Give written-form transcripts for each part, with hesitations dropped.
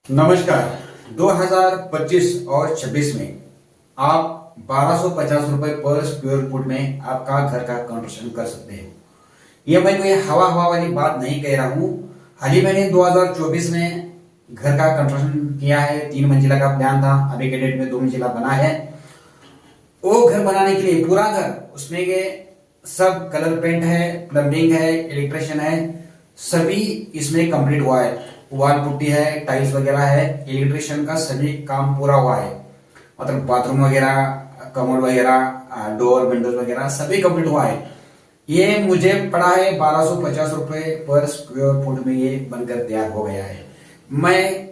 नमस्कार। 2025 और 26 में आप 1250 रुपए पर स्क्वायर फुट में आपका घर का कंस्ट्रक्शन कर सकते हो। ये मैं कोई हवा हवा वाली बात नहीं कह रहा हूँ। हाल ही मैंने 2024 में घर का कंस्ट्रक्शन किया है। 3 मंजिला का प्लान था, अभी के डेट में 2 मंजिला बना है। वो घर बनाने के लिए पूरा घर, उसमें के सब कलर पेंट है, प्लम्बिंग है, इलेक्ट्रिशियन है, सभी इसमें कंप्लीट हुआ है। वॉल पुट्टी है, टाइल्स वगैरह है, इलेक्ट्रिशियन का सभी काम पूरा हुआ है। मतलब बाथरूम वगैरह, कमोड वगैरह, डोर विंडोज वगैरह सभी कंप्लीट हुआ है। ये मुझे पड़ा है 1250 रुपए पर स्क्वायर फुट में ये बनकर तैयार हो गया है। मैं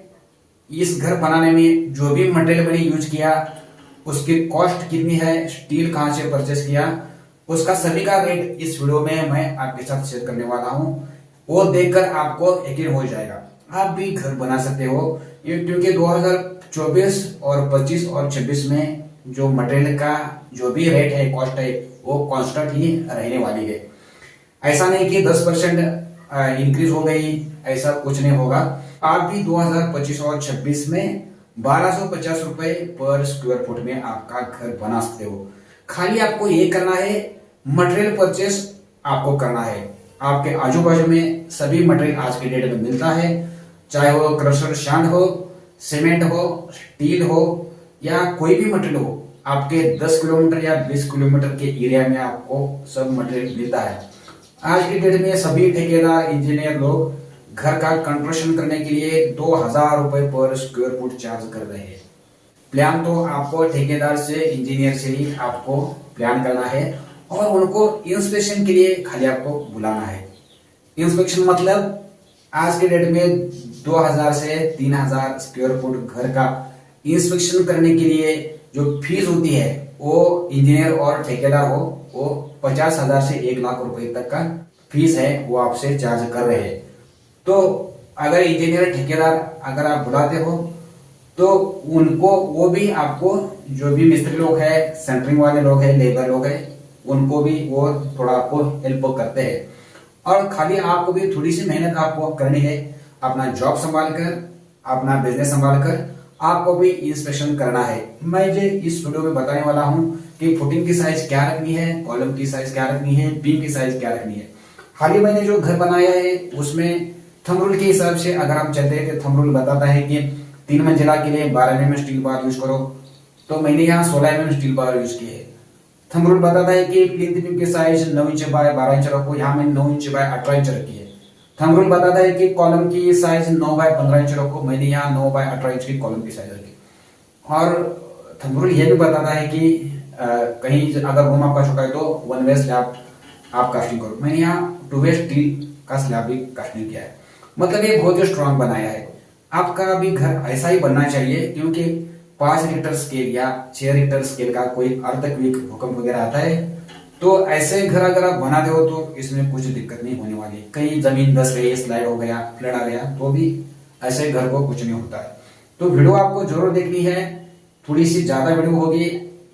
इस घर बनाने में जो भी मटेरियल मैंने यूज किया, उसकी कॉस्ट कितनी है, स्टील कहां से परचेस किया, उसका सभी का रेट इस वीडियो में मैं आपके साथ शेयर करने वाला हूं। वो देखकर आपको यकीन हो जाएगा, आप भी घर बना सकते हो। ये क्योंकि 2024 और 25 और 26 में जो मटेरियल का जो भी रेट है, कॉस्ट है, वो कांस्टेंट ही रहने वाली है। ऐसा नहीं कि 10% इंक्रीज हो गई, ऐसा कुछ नहीं होगा। आप भी 2025 और 26 में 1250 रुपए पर स्क्वायर फुट में आपका घर बना सकते हो। खाली आपको ये करना है, मटेरियल परचेस आपको करना है। आपके आजू बाजू में सभी मटेरियल आज के डेट में मिलता है, चाहे वो क्रशर सैंड हो, सीमेंट हो, स्टील हो या कोई भी मटेरियल हो। आपके 10 किलोमीटर या 20 किलोमीटर के एरिया में आपको सब मटेरियल मिलता है। आज की डेट में सभी ठेकेदार, इंजीनियर लोग घर का कंस्ट्रक्शन करने के लिए 2000 रुपए पर स्क्वायर फुट चार्ज कर रहे हैं। प्लान तो आपको ठेकेदार से, इंजीनियर से ही आपको प्लान करना है और उनको इंस्पेक्शन के लिए खाली आपको बुलाना है। इंस्पेक्शन मतलब आज के डेट में 2000 से 3000 स्क्वायर फुट घर का इंस्पेक्शन करने के लिए जो फीस होती है, वो इंजीनियर और ठेकेदार हो, वो 50,000 से 1 लाख रुपए तक का फीस है, वो आपसे चार्ज कर रहे हैं। तो अगर इंजीनियर ठेकेदार अगर आप बुलाते हो तो उनको, वो भी आपको, जो भी मिस्त्री लोग है, सेंटरिंग वाले लोग है, लेबर लोग है, उनको भी वो थोड़ा आपको हेल्प करते हैं। और खाली आपको भी थोड़ी सी मेहनत आपको करनी है। अपना जॉब संभाल कर, अपना बिजनेस संभाल कर आपको भी इंस्पेक्शन करना है। मैं जो इस वीडियो में बताने वाला हूं कि फुटिंग की साइज क्या रखनी है, कॉलम की साइज क्या रखनी है, बीम की साइज क्या रखनी है। हाल ही मैंने जो घर बनाया है उसमें थंब रूल के हिसाब से अगर हम चलते हैं तो थंब रूल बताता है कि 3 मंजिला के लिए 12 mm स्टील बार यूज करो, तो मैंने यहाँ 16 mm स्टील बार यूज किए। थंब रूल बताता है कि प्लिंथ बीम की साइज 9 इंच बाय 12 इंच रखो, यहाँ मैंने 9 इंच बाय 18 इंच रखी है। थंब रूल बताता है कि कॉलम की साइज 9 बाय 15 इंच रखो, मैंने यहाँ 9 बाय 18 इंच की कॉलम की साइज रखी। और थंब रूल ये भी बताता है कि कहीं अगर रूम आपका छोटा है तो 1 वे स्लैब आप कास्टिंग करो, मैंने यहाँ 2 वे स्टील का स्लैब भी कास्टिंग किया है। मतलब ये बहुत ही स्ट्रांग बनाया है। आपका भी घर ऐसा ही बनना चाहिए, क्योंकि 5 रिक्टर स्केल या 6 रिक्टर स्केल का कोई अर्थक्वेक, भूकंप वगैरह आता है तो ऐसे घर अगर आप बनाते हो तो इसमें कुछ दिक्कत नहीं होने वाली। कहीं जमीन धंस गई, स्लाइड हो गया, फ्लड आ गया, तो भी ऐसे घर को कुछ नहीं होता है। तो वीडियो आपको जरूर देखनी है, थोड़ी सी ज्यादा वीडियो होगी।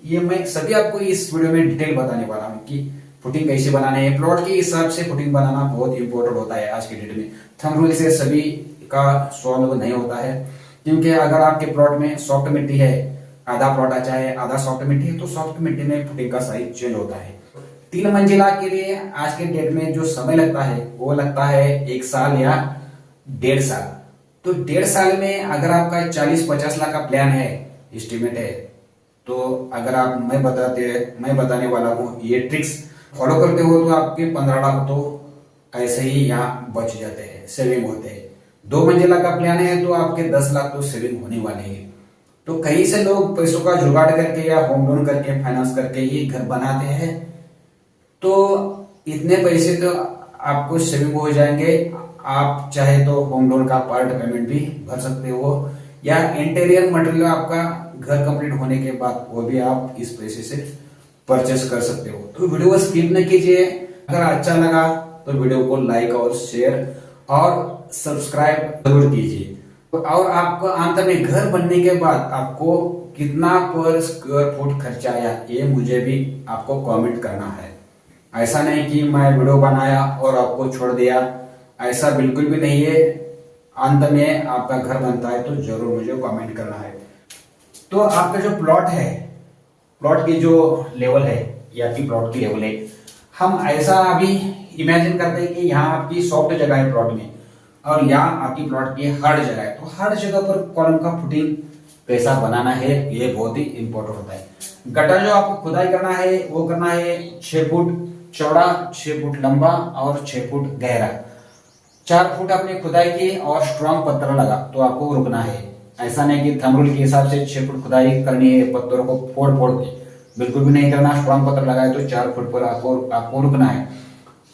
ये मैं सभी आपको इस वीडियो में डिटेल बताने वाला हूँ कि फुटिंग कैसे बनाने है। प्लॉट के हिसाब से फुटिंग बनाना बहुत इंपॉर्टेंट होता है आज के डेट में। थंब रूल से सभी का सॉल्व नहीं होता है, क्योंकि अगर आपके प्लॉट में सॉफ्ट मिट्टी है, आधा प्लॉट अच्छा है, आधा सॉफ्ट मिट्टी है, तो सॉफ्ट मिट्टी में फुटिंग का साइज चेंज होता है। 3 मंजिला के लिए आज के डेट में जो समय लगता है वो लगता है 1 साल या 1.5 साल। तो 1.5 साल में अगर आपका 40-50 लाख का प्लान है, एस्टिमेट है, तो अगर आप मैं बताने वाला हूँ ये ट्रिक्स फॉलो करते हो तो आपके 15 लाख तो ऐसे ही यहाँ बच जाते हैं, सेविंग होते हैं। 2 मंजिला का प्लान है तो आपके 10 लाख तो सेविंग होने वाले हैं। तो कहीं से लोग पैसों का जुगाड़ करके या होम लोन करके, फाइनेंस करके ये घर बनाते हैं, तो इतने पैसे तो आपको सेविंग हो जाएंगे। आप चाहे तो होम लोन का पार्ट पेमेंट भी भर सकते हो, या इंटीरियर मटेरियल आपका घर कंप्लीट होने के बाद वो भी आप इस पैसे से परचेस कर सकते हो। तो वीडियो को स्किप न कीजिए। अगर अच्छा लगा तो वीडियो को लाइक और शेयर और सब्सक्राइब जरूर कीजिए। और आपको अंत में घर बनने के बाद आपको कितना पर स्क्वायर फुट खर्चा आया, ये मुझे भी आपको कमेंट करना है। ऐसा नहीं कि मैं वीडियो बनाया और आपको छोड़ दिया, ऐसा बिल्कुल भी नहीं है। अंत में आपका घर बनता है तो जरूर मुझे कमेंट करना है। तो आपका जो प्लॉट है, प्लॉट की जो लेवल है, या आपकी प्लॉट की लेवल है, हम ऐसा अभी इमेजिन करते हैं कि यहाँ आपकी सॉफ्ट जगह है प्लॉट में, और यहाँ आपकी प्लॉट की हार्ड जगह है। तो हार्ड जगह पर कॉलम का फुटिंग कैसा बनाना है, ये बहुत ही इंपॉर्टेंट होता है। गड्ढा जो आपको खुदाई करना है वो करना है 6 फुट चौड़ा, 6 फुट लंबा और 6 फुट गहरा। 4 फुट आपने खुदाई की और स्ट्रॉन्ग पत्थर लगा तो आपको रुकना है। ऐसा नहीं कि थंब रूल के हिसाब से 6 फुट खुदाई करनी है, पत्थरों को फोड़ फोड़ के, बिल्कुल भी नहीं करना। स्ट्रॉन्ग पत्थर लगाए तो 4 फुट पर आपको रुकना है।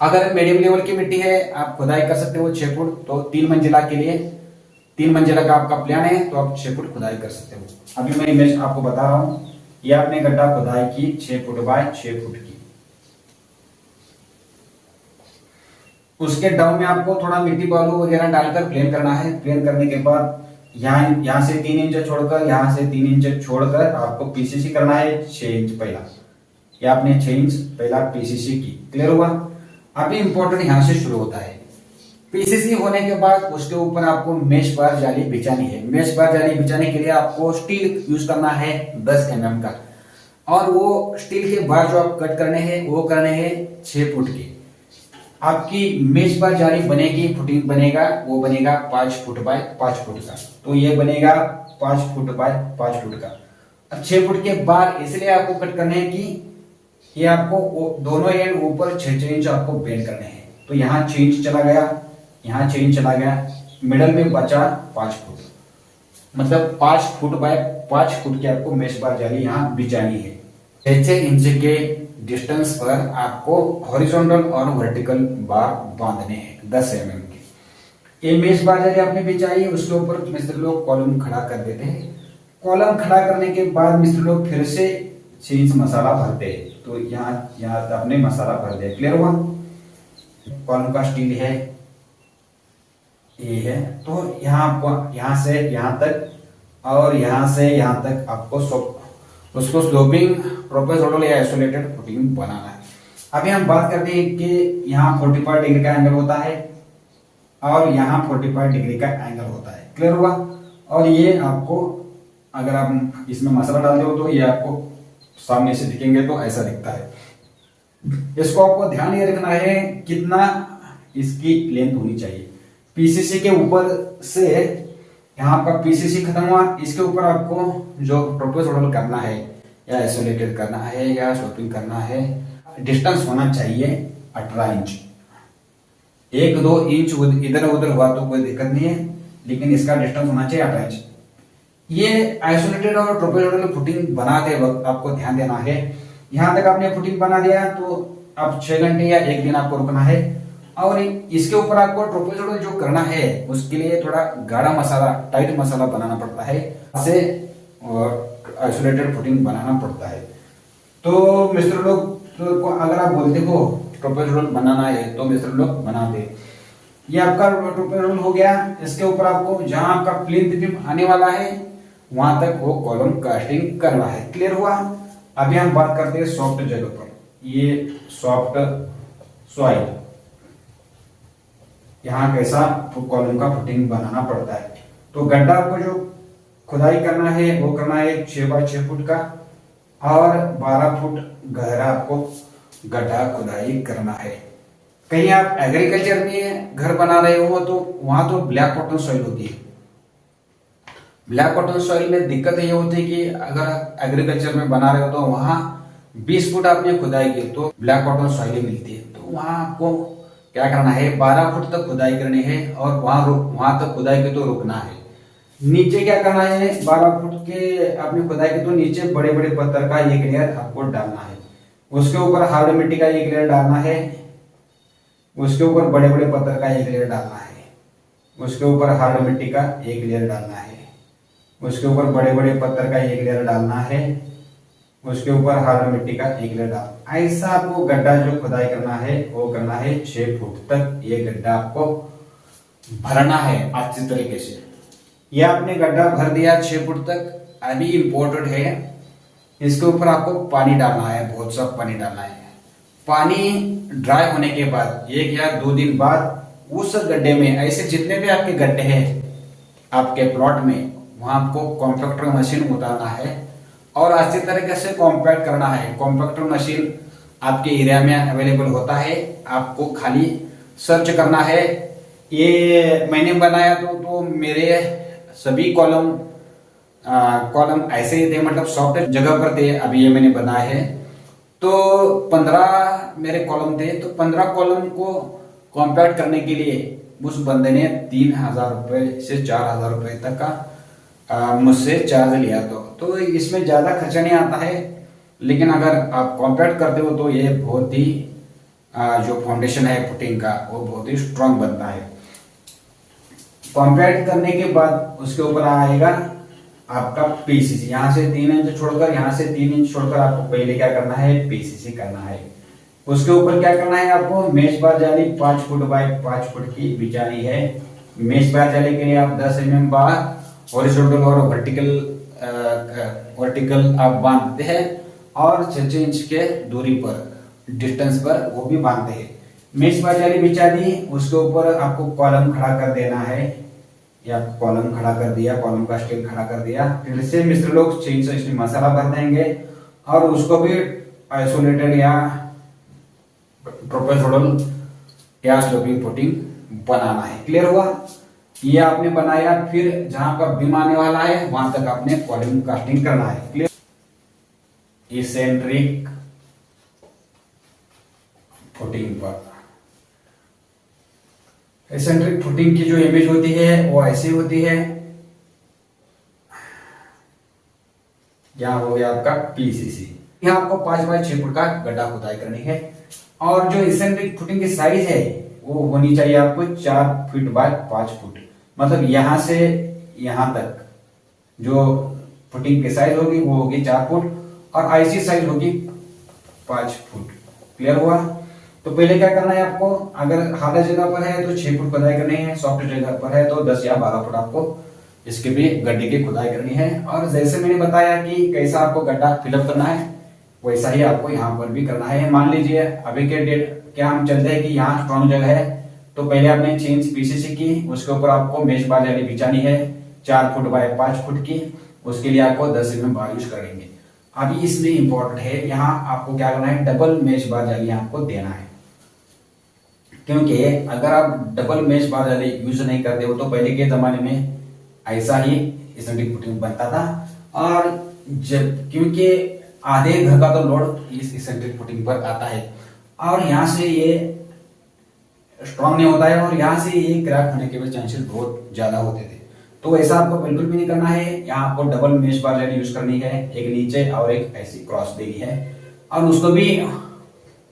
अगर मीडियम लेवल की मिट्टी है, आप खुदाई कर सकते हो 6 फुट, तो 3 मंजिला के लिए, 3 मंजिला का आपका प्लान है तो आप 6 फुट खुदाई कर सकते हो। अभी मैं इमेज आपको बता रहा हूं, ये आपने गड्ढा खुदाई की 6 फुट बाय 6 फुट की। उसके डाउन में आपको थोड़ा मिट्टी बालू वगैरह डालकर प्लेन करना है। प्लेन करने के बाद यहाँ से 3 इंच छोड़कर, यहाँ से 3 इंच छोड़कर आपको पीसीसी करना है 6 इंच पहला। या आपने 6 इंच पहला पीसीसी की, क्लियर हुआ। अभी इंपॉर्टेंट यहां से शुरू होता है। पीसीसी होने के बाद उसके ऊपर आपको मेश बार जाली बिछानी है। मेश बार जाली बिछाने के लिए आपको स्टील यूज करना है 10 mm का, और वो स्टील के बार जो आप कट करने हैं वो करने हैं 6 फुट के। आपकी मेश बार जाली बनेगी, फुटिंग बनेगा, वो बनेगा 5 फुट बाय 5 फुट का। तो ये बनेगा 5 फुट बाय 5 फुट का। अब 6 फुट के बार इसलिए आपको कट करने हैं कि ये आपको दोनों एंड ऊपर 6 इंच आपको बेंड करने हैं। तो यहाँ 6 इंच चला गया, यहाँ 6 इंच चला गया, मिडल में बचा 5 फुट, मतलब 5 फुट बाय 5 फुट की आपको मेश बार जाली यहाँ बिछानी है। 6 इंच के डिस्टेंस पर आपको हॉरिजॉन्टल और वर्टिकल बार बांधने हैं 10 mm के। ये मेश बार जाली आपने बिछाई, उसके ऊपर मिस्त्री लोग कॉलम खड़ा कर देते हैं। कॉलम खड़ा करने के बाद मिस्त्री लोग फिर से 6 इंच मसाला भरते हैं। तो यहाँ आपने मसाला भर दिया, क्लियर हुआ। कॉलम का स्टील है, ये है। तो यहाँ आपको यहाँ से यहाँ तक और यहाँ से यहाँ तक आपको उसको स्लोपिंग ट्रोपेजोइडल या आइसोलेटेड फुटिंग बनाना है। अभी हम बात करते हैं कि यहाँ 45 डिग्री का एंगल होता है और यहाँ 45 डिग्री का एंगल होता है, क्लियर हुआ। और ये आपको अगर आप इसमें मसाला डालते हो तो ये आपको सामने से दिखेंगे तो ऐसा दिखता है। इसको आपको ध्यान ये रखना है कितना इसकी लेंथ होनी चाहिए। पीसीसी के ऊपर से यहाँ आपका पीसीसी खत्म हुआ, इसके ऊपर आपको जो ट्रोपेजोइडल करना है या आइसोलेटेड करना है या स्लोपिंग करना है, डिस्टेंस होना चाहिए 18 इंच। 1-2 इंच इधर उधर हुआ तो कोई दिक्कत नहीं है, लेकिन इसका डिस्टेंस होना चाहिए 18 इंच। ये आइसोलेटेड और ट्रोपेजोइडल फुटिंग बनाते वक्त आपको ध्यान देना है। यहां तक आपने फुटिंग बना दिया तो अब 6 घंटे या 1 दिन आपको रुकना है। और इसके ऊपर आपको ट्रोपेजोइडल जो करना है उसके लिए थोड़ा गाढ़ा मसाला, टाइट मसाला बनाना पड़ता है, से और आइसोलेटेड फुटिंग बनाना पड़ता है। तो मिस्त्री लोग तो अगर आप बोलते हो ट्रोपेजोइडल बनाना है तो मिस्त्री लोग बनाते। ये आपका ट्रोपेजोइडल हो गया। इसके ऊपर आपको जहां आपका प्लिंथ बीम आने वाला है वहां तक वो कॉलम कास्टिंग करना है, क्लियर हुआ। अभी हम बात करते हैं सॉफ्ट जगह पर। ये सॉफ्ट सॉइल, यहाँ कैसा कॉलम का फुटिंग बनाना पड़ता है। तो गड्ढा आपको जो खुदाई करना है वो करना है 6 बाय 6 फुट का, और 12 फुट गहरा आपको गड्ढा खुदाई करना है। कहीं आप एग्रीकल्चर में घर बना रहे हो तो वहां तो ब्लैक कॉटन सॉइल होती है। ब्लैक कॉटन सॉइल में दिक्कत ये होती है कि अगर आप एग्रीकल्चर में बना रहे हो तो वहां 20 फुट आपने खुदाई की तो ब्लैक कॉटन सॉइल मिलती है। तो वहां आपको क्या करना है, 12 फुट तक खुदाई करनी है और वहां तक खुदाई की तो रुकना है। नीचे क्या करना है, 12 फुट के आपने खुदाई की तो नीचे बड़े बड़े पत्थर का एक लेयर आपको डालना है। उसके ऊपर हार्ड मिट्टी का एक लेयर डालना है, उसके ऊपर बड़े बड़े पत्थर का एक लेयर डालना है, उसके ऊपर हार्ड मिट्टी का एक लेयर डालना है, उसके ऊपर बड़े बड़े पत्थर का एक लेयर डालना है, उसके ऊपर हार्ड मिट्टी का एक लेयर डालना। ऐसा आपको गड्ढा जो खुदाई करना है वो करना है 6 फुट तक। ये गड्ढा आपको भरना है अच्छी तरीके से। ये आपने गड्ढा भर दिया 6 फुट तक। अभी इम्पोर्टेंट है, इसके ऊपर आपको पानी डालना है, बहुत सा पानी डालना है। पानी ड्राई होने के बाद 1 या 2 दिन बाद उस गड्ढे में ऐसे जितने भी आपके गड्ढे हैं आपके प्लॉट में, वहां आपको कॉम्पैक्टर मशीन उतारना है और अच्छी तरीके से कॉम्पैक्ट करना है। कॉम्पैक्टर मशीन आपके एरिया में अवेलेबल होता है, आपको खाली सर्च करना है। ये मैंने बनाया तो मेरे सभी कॉलम ऐसे ही थे, मतलब सॉफ्ट जगह पर थे। अभी ये मैंने बनाया है तो 15 मेरे कॉलम थे, तो 15 कॉलम को कॉम्पैक्ट करने के लिए उस बंदे ने 3,000 रुपए से 4,000 रुपए तक का मुझसे चार्ज लिया। तो इसमें ज्यादा खर्चा नहीं आता है, लेकिन अगर आप कॉम्पैक्ट करते हो तो ये बहुत ही जो फाउंडेशन है फुटिंग का वो बहुत ही स्ट्रांग बनता है। कॉम्पैक्ट करने के बाद उसके ऊपर आएगा आपका पीसीसी। यहाँ से 3 इंच छोड़कर, यहाँ से 3 इंच छोड़कर आपको पहले क्या करना है, पीसीसी करना है। उसके ऊपर क्या करना है, आपको मेश बार जाली 5 फुट बाय 5 फुट की बिछानी है। मेश बार जाली के लिए आप 10 mm बार हॉरिजॉन्टल और वर्टिकल आप बांधते हैं और 6 इंच के दूरी पर डिस्टेंस पर वो भी बांधते हैं। मेश बार जाली बिछा दी, उसके ऊपर आपको कॉलम खड़ा कर देना है, या कॉलम खड़ा कर दिया, कॉलम का स्टील खड़ा कर दिया। फिर से मिस्त्री लोग 600 इसमें मसाला भर देंगे और उसको भी आइसोलेटेड या प्रोपेशनल या स्लोपिंग फुटिंग बनाना है। क्लियर हुआ? ये आपने बनाया, फिर जहां पर बीम आने वाला है वहां तक आपने कॉलम कास्टिंग करना है। क्लियर? इसेंट्रिक फुटिंग पर, इसेंट्रिक फुटिंग की जो इमेज होती है वो ऐसी होती है। यहाँ हो गया आपका पीसीसी। यहाँ आपको 5 बाय 6 फुट का गड्ढा खुदाई करनी है और जो इसेंट्रिक फुटिंग की साइज है वो होनी चाहिए आपको 4 फीट बाय 5 फुट। मतलब यहां से यहां तक जो फुटिंग की साइज होगी वो होगी 4 फुट और आईसी साइज होगी 5 फुट। क्लियर हुआ? तो पहले क्या करना है आपको, अगर हार्ड जगह पर है तो 6 फुट खुदाई करनी है, सॉफ्ट जगह पर है तो 10 या 12 फुट आपको इसके भी गड्ढे की खुदाई करनी है। और जैसे मैंने बताया कि कैसा आपको गड्ढा फिलअप करना है वैसा ही आपको यहाँ पर भी करना है। मान लीजिए अभी के डेट क्या हम चलते हैं कि यहाँ स्ट्रॉन्ग जगह है, तो पहले आपने 6 इंच पीसीसी की, उसके ऊपर आपको मेश बार जाली बिछानी है 4 फुट बाय 5 फुट की। उसके लिए आपको 10 mm बार यूज करेंगे। अभी इसमें इंपॉर्टेंट है, यहाँ आपको क्या करना है, डबल मेश बार जाली आपको देना है। क्योंकि अगर आप डबल मेश बार जाली यूज नहीं करते हो तो पहले के जमाने में ऐसा ही इसेंट्रिक फुटिंग बनता था। और जब क्योंकि आधे घर का तो लोड इस इसेंट्रिक फुटिंग पर आता है और यहाँ से ये स्ट्रांग नहीं होता है और यहाँ से ये क्रैक होने के भी चांसेस बहुत ज्यादा होते थे। तो ऐसा आपको बिल्कुल भी नहीं करना है। यहाँ आपको डबल मेश बार जाली यूज करनी है, एक नीचे और एक ऐसी क्रॉस देनी है और उसको भी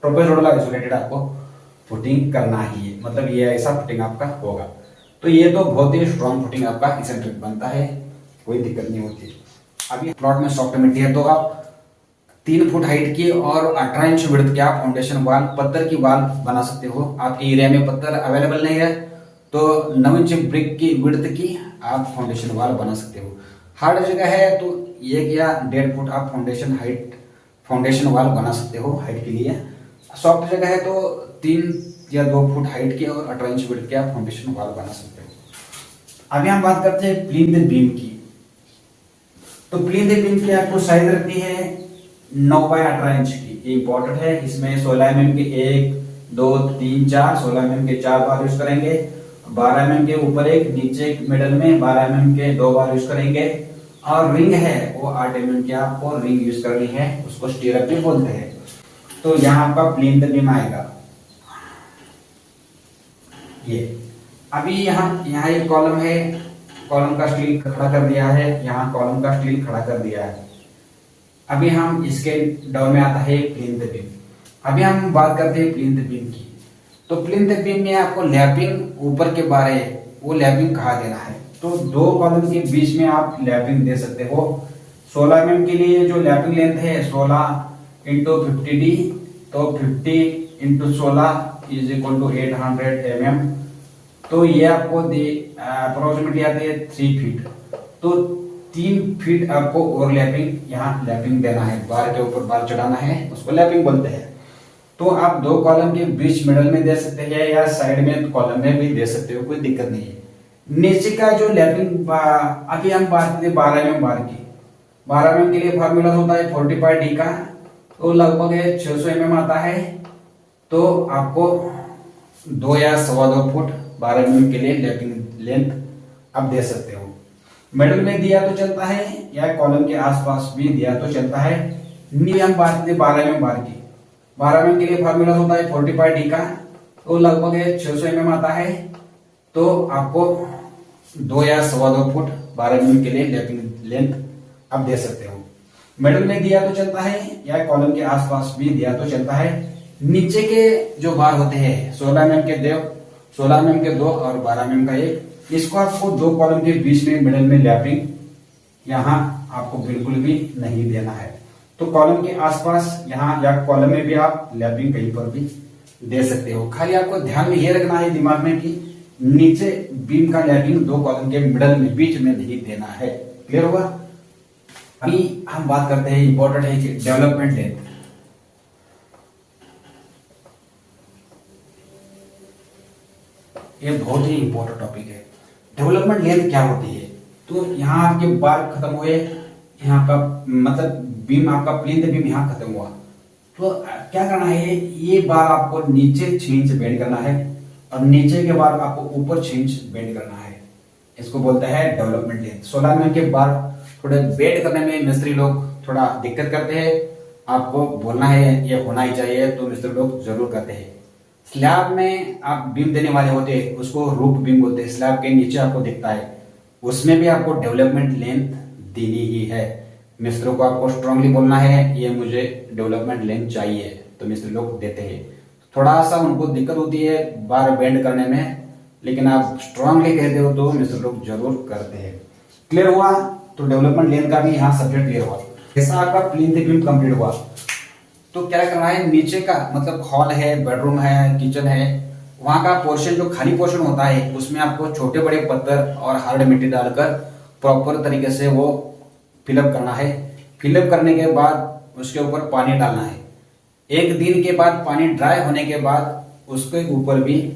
प्रोपेशनल आइसोलेटेड आपको फुटिंग करना ही है। मतलब ये ऐसा फुटिंग आपका होगा। तो ये तो बहुत ही स्ट्रॉन्ग फुटिंग आपका इसेंट्रिक बनता है, कोई दिक्कत नहीं होती। अभी प्लॉट में सॉफ्ट मिट्टी है तो आप 3 फुट हाइट की और 18 इंच विड्थ की आप फाउंडेशन वाल, पत्थर की वाल बना सकते हो। आपके एरिया में पत्थर अवेलेबल नहीं है तो 9 इंच ब्रिक की विड्थ की आप फाउंडेशन वाल बना सकते हो। हार्ड जगह है तो 1 या 1.5 फुट आप फाउंडेशन वाल बना सकते हो हाइट के लिए। सॉफ्ट जगह है तो 3 या 2 फुट हाइट की और 18 इंच विड्थ की आप फाउंडेशन वाल बना सकते हो। अभी हम बात करते हैं प्लिंथ बीम की। तो प्लिंथ बीम की आपको साइज रखनी है 9 बाय 18 इंच की। ये इंपॉर्टेंट है। इसमें 16 mm के 1 2 3 4 16 mm के 4 बार यूज करेंगे, 12 mm के ऊपर एक, नीचे एक, मिडल में 12 mm के 2 बार यूज करेंगे और रिंग है वो 8 mm की आपको रिंग यूज करनी है, उसको स्टीयरअप भी बोलते हैं। तो यहाँ आपका प्लिंथ बीम आएगा ये। अभी यहाँ एक कॉलम है, कॉलम का स्टील खड़ा कर दिया है, यहाँ कॉलम का स्टील खड़ा कर दिया है। अभी हम इसके डाउन में आता है प्लिंथ बीम। अभी हम बात करते हैं प्लिंथ बीम की। तो प्लिंथ बीम में आपको लैपिंग ऊपर के बारे वो लैपिंग कहाँ देना है। तो 2 कॉलम के बीच में आप लैपिंग दे सकते हो। 16 mm के लिए जो लैपिंग लेंथ है 16 × 50D, तो 50 × 16 = 800 mm। तो ये आपको अप्रोक्सीमेटली आती है 3 फीट। तो 3 फीट आपको ओवरलैपिंग यहाँ लैपिंग देना है, बार के ऊपर बार चढ़ाना है, उसको लैपिंग बोलते हैं। तो आप दो कॉलम के बीच मिडल में दे सकते हैं या साइड में कॉलम में भी दे सकते हो, कोई दिक्कत नहीं है। नीचे का जो लैपिंग, अभी हम बात करें 12 mm बार की। 12 mm के लिए फॉर्मूला होता है 40/d का, तो लगभग 600 mm आता है। तो आपको 2 या 2.25 फुट 12 mm के लिए लैपिंग लेंथ आप दे सकते हो। मिडल में दिया तो चलता है या कॉलम के आसपास भी दिया तो चलता है। नीचे हम बात करें 12 mm बार की। 12 mm के लिए फॉर्मूला होता है 40/d का, तो लगभग 600 mm आता है। तो आपको 2 या 2.25 फुट 12 mm के लिए लैपिंग लेंथ आप दे सकते हो। मिडल में दिया तो चलता है या कॉलम के आसपास भी दिया तो चलता है। नीचे के जो बार होते हैं 16 mm के 2 और 12 mm का 1, इसको आपको दो कॉलम के बीच में मिडल में लैपिंग यहाँ आपको बिल्कुल भी नहीं देना है। तो कॉलम के आसपास यहाँ या कॉलम में भी आप लैपिंग कहीं पर भी दे सकते हो। खाली आपको ध्यान में ये रखना है दिमाग में कि नीचे बीम का लैपिंग दो कॉलम के मिडल में बीच में नहीं देना है। क्लियर होगा? अभी हम बात करते हैं, इंपॉर्टेंट है कि डेवलपमेंट लेंथ। ये बहुत ही इंपॉर्टेंट टॉपिक है। डेवलपमेंट लेंथ क्या होती है? तो यहाँ आपके बार खत्म हुए, यहाँ का मतलब बीम आपका प्लिंथ बीम यहाँ खत्म हुआ, तो क्या करना है, ये बार आपको नीचे 6 इंच बेंड करना है और नीचे के बार आपको ऊपर 6 इंच बेंड करना है। इसको बोलते हैं डेवलपमेंट लेंथ। 16 mm के बार थोड़े बेंड करने में मिस्त्री लोग थोड़ा दिक्कत करते हैं। आपको बोलना है ये होना ही चाहिए, तो मिस्त्री लोग जरूर करते हैं। स्लैब में आप बीम देने वाले होते हैं, उसको रूफ बीम बोलते हैं। स्लैब के नीचे आपको दिखता है, उसमें भी आपको डेवलपमेंट लेंथ देनी ही है। मिस्त्री को आपको स्ट्रांगली बोलना है ये मुझे डेवलपमेंट लेंथ चाहिए, तो मिस्त्री लोग देते हैं। थोड़ा सा उनको दिक्कत होती है बार बेंड करने में, लेकिन आप स्ट्रांगली कहते हो तो मिस्त्री लोग जरूर करते हैं। क्लियर हुआ? तो डेवलपमेंट लेंथ का भी यहाँ सब्जेक्ट क्लियर हुआ। जैसा आपका प्लिंथ बीम कंप्लीट हुआ, तो क्या करना है, नीचे का मतलब हॉल है, बेडरूम है, किचन है, वहां का पोर्शन जो खाली पोर्शन होता है उसमें आपको छोटे बड़े पत्थर और हार्ड मिट्टी डालकर प्रॉपर तरीके से वो फिलअप करना है। फिलअप करने के बाद उसके ऊपर पानी डालना है। 1 दिन के बाद पानी ड्राई होने के बाद उसके ऊपर भी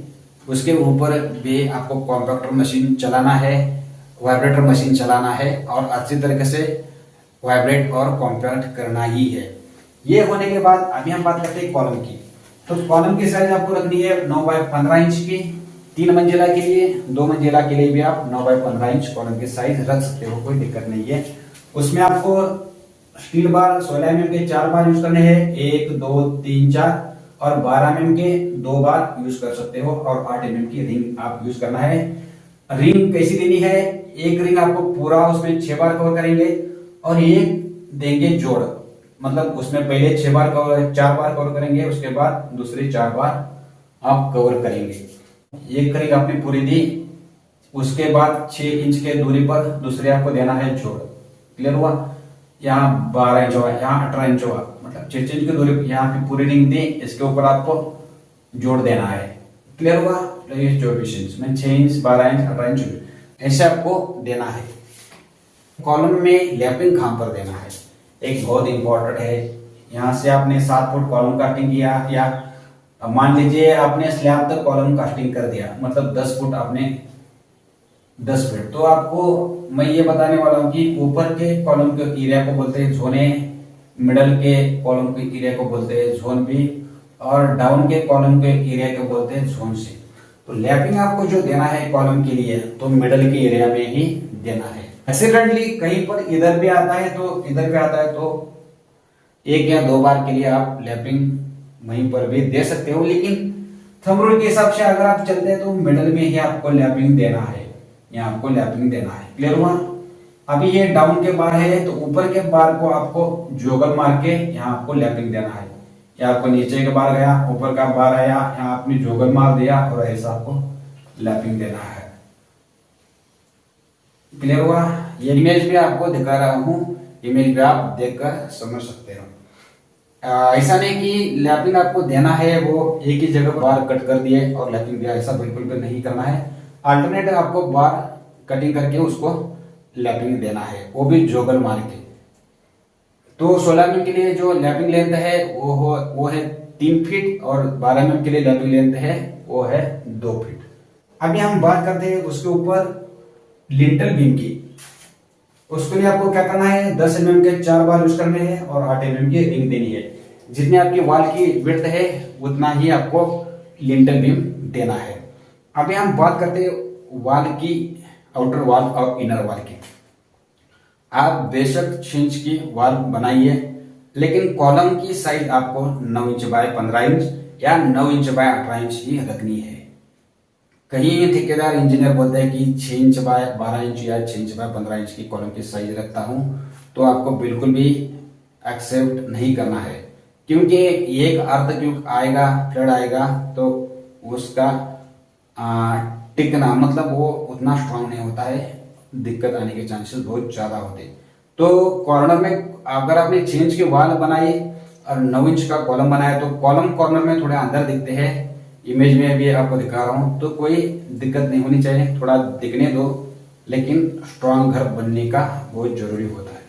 आपको कॉम्पैक्टर मशीन चलाना है, वाइब्रेटर मशीन चलाना है और अच्छी तरीके से वाइब्रेट और कॉम्पैक्ट करना ही है। ये होने के बाद अभी हम बात करते हैं कॉलम की। तो कॉलम की साइज आपको रखनी है 9x15 इंच की। 3 मंजिला के लिए, 2 मंजिला के लिए भी आप 9x15 इंच कॉलम की साइज रख सकते हो, कोई दिक्कत नहीं है। उसमें आपको स्टील बार 16 mm के 4 बार यूज करने हैं, 1 2 3 4, और 12 mm के 2 बार यूज कर सकते हो, और 8 mm की रिंग आप यूज करना है। रिंग कैसी देनी है, एक रिंग आपको पूरा उसमें 6 बार कवर करेंगे और एक देंगे जोड़, मतलब उसमें पहले 4 बार कवर करेंगे, उसके बाद दूसरे 4 बार आप कवर करेंगे। एक रिंग आपने पूरी दी, उसके बाद 6 इंच के दूरी पर दूसरे आपको देना है जोड़। क्लियर हुआ? यहाँ 12 इंच हुआ, यहाँ 18 इंच हुआ, मतलब 6 इंच की दूरी पर यहाँ पे पूरी रिंग दी, इसके ऊपर आपको जोड़ देना है। क्लियर हुआ? तो ये 24 इंच में 6 इंच 12 इंच 18 इंच ऐसे आपको देना है। कॉलम में लैपिंग कहां पर देना है, एक बहुत इंपॉर्टेंट है। यहां से आपने 7 फुट कॉलम कास्टिंग किया, या मान लीजिए आपने स्लैब तक कॉलम कास्टिंग कर दिया, मतलब 10 फुट आपने 10 फीट, तो आपको मैं ये बताने वाला हूं कि ऊपर के कॉलम के एरिया को बोलते हैं जोने, मिडल के कॉलम के एरिया को बोलते हैं जोन बी, और डाउन के कॉलम के एरिया को बोलते हैं जोन सी। तो लैपिंग आपको जो देना है कॉलम के लिए, तो मिडल के एरिया में ही देना है। एक्सीडेंटली कहीं पर इधर भी आता है तो इधर भी आता है, तो 1 या 2 बार के लिए आप लैपिंग वहीं पर भी दे सकते हो, लेकिन थंब रूल के हिसाब से अगर आप चलते हैं तो मिडल में ही आपको लैपिंग देना है, यहाँ आपको लैपिंग देना है। क्लियर हुआ? अभी ये डाउन के बार है, तो ऊपर के बार को आपको जोगल मार के यहाँ आपको लैपिंग देना है। या आपको नीचे के बार गया, ऊपर का बार आया, यहाँ आपने जोगल मार दिया और ऐसा आपको लैपिंग देना है। क्लियर हुआ? ये इमेज भी आपको दिखा रहा हूँ, इमेज भी आप देखकर समझ सकते हो। ऐसा नहीं कि लैपिंग आपको देना है वो एक ही जगह बार कट कर दिए और लैपिंग दिया, ऐसा बिल्कुल भी नहीं करना है। अल्टरनेट आपको बार कटिंग करके उसको लैपिंग देना है, वो भी जोगल मार के। तो 16 mm के लिए जो लैपिंग लेंथ है वो है 3 फीट और 12 mm के लिए जो लेंथ है वो है 2 फीट। अभी हम बात करते हैं उसके ऊपर लिंटल बीम की। उसके लिए आपको क्या करना है, 10 mm के 4 बार यूज करने हैं और 8 mm की रिंग देनी है। जितनी आपकी वॉल की विड्थ है उतना ही आपको लिंटल बीम देना है। अभी हम बात करते हैं वॉल की, आउटर वॉल और इनर वॉल की। आप बेशक 6 इंच की वॉल बनाइए, लेकिन कॉलम की साइज आपको 9 इंच बाय 15 इंच या 9 इंच बाय 18 इंच ही रखनी है। कहीं ठेकेदार इंजीनियर बोलते हैं कि 6 इंच बाय 12 इंच या 6 इंच बाय 15 इंच की कॉलम की साइज रखता हूं, तो आपको बिल्कुल भी एक्सेप्ट नहीं करना है। क्योंकि एक अर्थक्वेक आएगा, फ्लड आएगा, तो उसका टिकना मतलब वो उतना स्ट्रांग नहीं होता है, दिक्कत आने के चांसेस बहुत ज्यादा होते हैं। तो कॉर्नर में अगर आपने 6 इंच की वॉल बनाई और 9 इंच का कॉलम बनाया तो कॉलम कॉर्नर में थोड़े अंदर दिखते हैं। इमेज में भी आपको दिखा रहा हूं, तो कोई दिक्कत नहीं होनी चाहिए, थोड़ा दिखने दो, लेकिन स्ट्रांग घर बनने का बहुत जरूरी होता है।